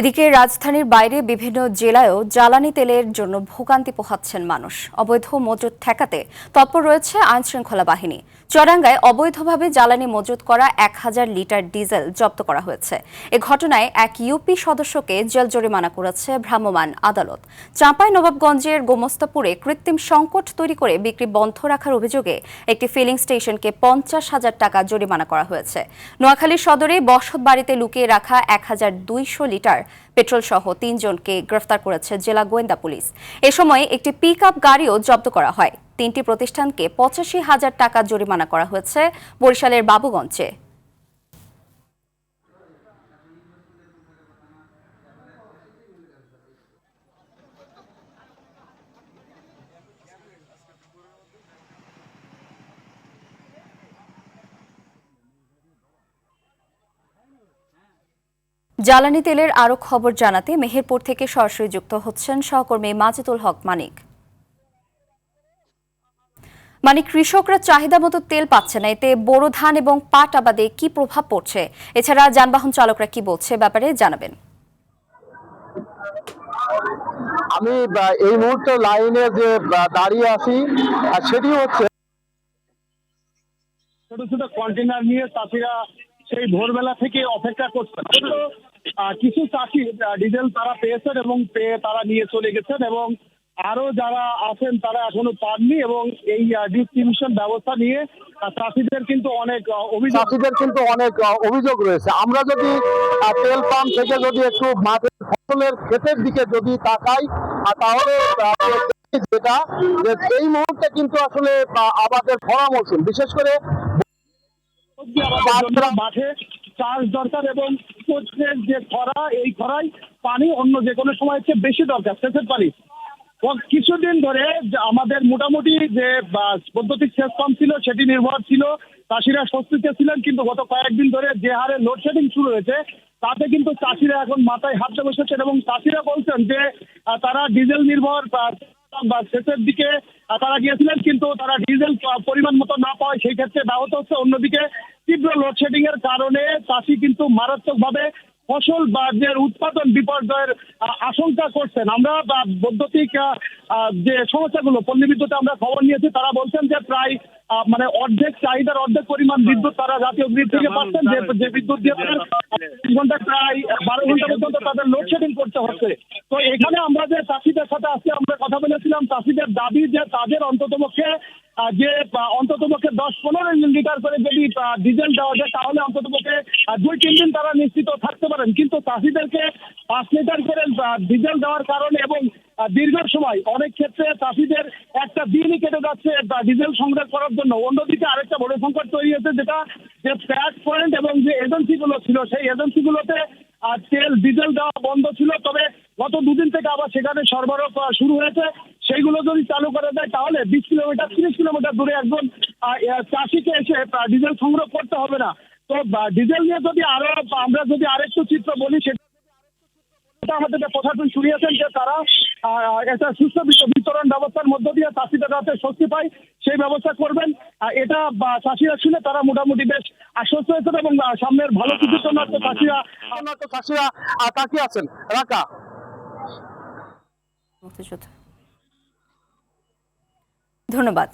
এদিকে রাজধানীর বাইরে বিভিন্ন জেলায়ও জ্বালানি তেলের জন্য ভোগান্তি পোহাচ্ছেন মানুষ। অবৈধ মজুত ঠেকাতে তৎপর রয়েছে আইনশৃঙ্খলা বাহিনী। চুয়াডাঙ্গায় অবৈধভাবে জ্বালানি মজুত করা 1000 লিটার ডিজেল জব্দ করা হয়েছে। এ ঘটনায় এক ইউপি সদস্যকে জেল জরিমানা করেছে ভ্রাম্যমাণ আদালত। চাঁপাইনবাবগঞ্জের গোমস্তাপুরে কৃত্রিম সংকট তৈরি করে বিক্রি বন্ধ রাখার অভিযোগে একটি ফিলিং স্টেশনকে 50,000 টাকা জরিমানা করা হয়েছে। নোয়াখালী সদরে বসত বাড়িতে লুকিয়ে রাখা 1200 লিটার পেট্রোল সহ 3 জনকে গ্রেফতার করেছে জেলা গোয়েন্দা পুলিশ। এ সময় একটি পিকআপ গাড়িও জব্দ করা হয়। 3টি প্রতিষ্ঠানকে 85,000 টাকা জরিমানা করা হয়েছে বরিশালের বাবুগঞ্জে। জ্বালানি তেলের আরও খবর জানাতে মেহেরপুর থেকে সরাসরি যুক্ত হচ্ছেন সহকর্মী মাজেদুল হক মানিক। কৃষকরা চাহিদা মতো তেল পাচ্ছে না, এতে বোরো ধান এবং পাট আবাদে কি প্রভাব পড়ছে? এছাড়া যানবাহন চালকরা কি বলছে ব্যাপারে জানাবেন। আমি এই মুহূর্তে লাইনে যে দাঁড়িয়ে আছি সেটি হচ্ছে ছোট ছোট কন্টেনার নিয়ে চাষিরা সেই ভোরবেলা থেকে অপেক্ষা করছেন। কিছু চাষি ডিজেল তারা পেয়েছেন এবং পেয়ে তারা নিয়ে চলে গেছেন এবং আরো যারা আছেন তারা এখনো পাননি এবং এই ডিস্ট্রিবিউশন ব্যবস্থা নিয়ে চাষিদের কিন্তু অনেক অভিযোগ রয়েছে। আমরা যদি তেল পাম্প থেকে যদি একটু মাঠের ফসলের ক্ষেতের দিকে যদি তাকাই তাহলে যেটা এই মুহূর্তে কিন্তু আসলে আমাদের খরা মৌসুম, বিশেষ করে মাঠে চাষ দরকার এবং যে খরা, এই খরায় পানি অন্য যে কোনো সময় চেয়ে বেশি দরকার, সেচের পানি। কিছুদিন ধরে আমাদের মোটামুটি যে বৈদ্যুতিক সেচ পাম্প ছিল সেটি নির্ভর ছিল, চাষিরা স্বস্তিতে ছিলেন, কিন্তু গত কয়েকদিন ধরে যে হারে লোডশেডিং শুরু হয়েছে তাতে কিন্তু চাষিরা এখন মাথায় হাত দিয়ে বসেছেন এবং চাষিরা বলছেন যে তারা ডিজেল নির্ভর বা সেচের দিকে তারা গিয়েছিলেন, কিন্তু তারা ডিজেল পরিমাণ মতো না পাওয়ায় সেই ক্ষেত্রে ব্যাহত হচ্ছে। অন্যদিকে তীব্র লোডশেডিং এর কারণে চাষি কিন্তু মারাত্মকভাবে ফসল বা যে উৎপাদন বিপর্যয়ের আশঙ্কা করছেন। আমরা বৈদ্যুতিক যে সমস্যাগুলো পল্লী বিদ্যুতে আমরা খবর নিয়েছি, তারা বলছেন যে প্রায় অর্ধেক চাহিদার অর্ধেক পরিমাণ বিদ্যুৎ তারা জাতীয় গ্রিড থেকে পাচ্ছেন, যে বিদ্যুৎ দিয়ে ঘন্টা প্রায় 12 ঘন্টা পর্যন্ত তাদের লোডশেডিং করতে হচ্ছে। তো এখানে আমরা যে চাষিদের সাথে আজকে আমরা কথা বলেছিলাম, চাষিদের দাবি যে তাদের অন্ততপক্ষে 10-15 লিটার করে যদি ডিজেল দেওয়া যায় তাহলে অন্ততপক্ষে 2-3 দিন তারা নিশ্চিত থাকতে পারেন, কিন্তু চাষিদেরকে 5 লিটার করে ডিজেল দেওয়ার কারণে এবং দীর্ঘ সময় অনেক ক্ষেত্রে চাষিদের একটা দিনই কেটে যাচ্ছে ডিজেল সংগ্রহ করার জন্য। অন্যদিকে আরেকটা বড় সংকট তৈরি হয়েছে, যেটা যে প্যাক পয়েন্ট এবং যে এজেন্সিগুলো ছিল সেই এজেন্সিগুলোতে তেল ডিজেল দেওয়া বন্ধ ছিল, তবে গত 2 দিন থেকে আবার সেখানে সরবরাহ শুরু হয়েছে। সেইগুলো যদি চালু করা যায় তাহলে 20 কিলোমিটার 30 কিলোমিটার দূরে একজন চাষিকে এসে ডিজেল সংগ্রহ করতে হবে না। তো ডিজেল নিয়ে যদি আমরা যদি আরেকটু চিত্র বলি, সেটা আমাদের প্রশাসন শুনিয়েছেন যে তারা একটা সুস্থ বিতরণ ব্যবস্থার মধ্য দিয়ে চাষিদের হাতে স্বস্তি পায় সেই ব্যবস্থা করবেন। এটা চাষিরা শুনে তারা মোটামুটি বেশ আশ্বস্ত হয়েছেন এবং সামনের ভালো কিছুর জন্য চাষিরা তাকিয়ে আছেন। রাকা ধন্যবাদ।